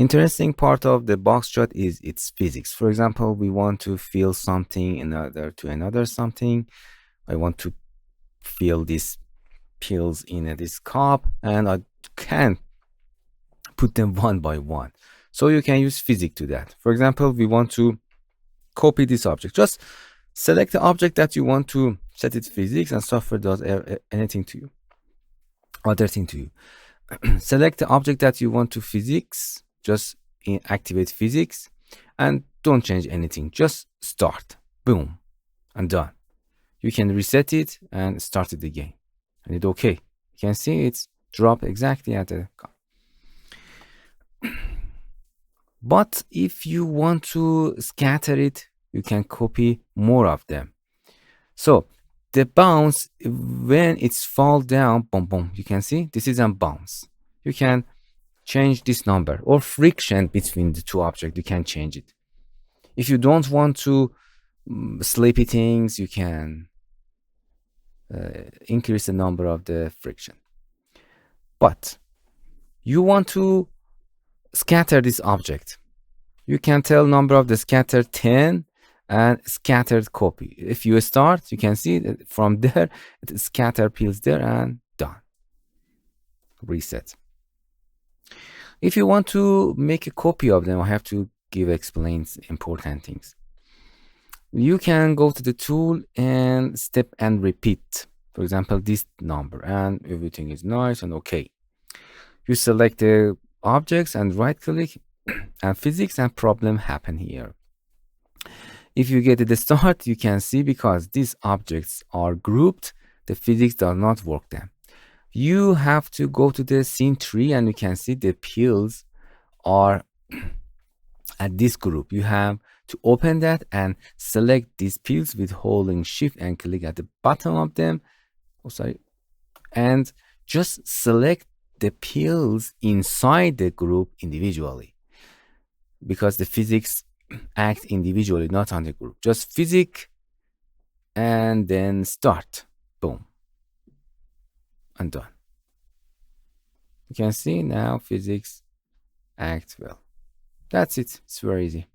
interesting part of the box shot is its physics. For example, we want to fill something another to another something. I want to fill these pills in this cup, and I can put them one by one. So you can use physics to that. For example, we want to copy this object. Just select the object that you want to set its physics, and software does anything to you, other thing to you. Select the object that you want to physics, just activate physics, and don't change anything. Just start, boom, and done. You can reset it and start it again, and it's okay. You can see it's dropped exactly at the. But if you want to scatter it, you can copy more of them. So the bounce, when it's fall down, boom, boom, you can see this is a bounce. You can change this number, or friction between the two objects. You can change it. If you don't want to sleepy things, you can increase the number of the friction. But you want to scatter this object. You can tell number of the scatter 10 and scattered copy. If you start, you can see that from there, it scatter pills there and done. Reset. If you want to make a copy of them, I have to explains important things. You can go to the tool and step and repeat. For example, this number, and everything is nice and okay. You select the objects and right click and physics, and problem happen here. If you get to the start, you can see because these objects are grouped, the physics does not work them. You have to go to the scene tree, and you can see the pills are at this group. You have to open that and select these pills with holding shift and click at the bottom of them. And just select the pills inside the group individually, because the physics act individually, not on the group. Just physics and then start, boom, and done. You can see now physics act well. That's it. It's very easy.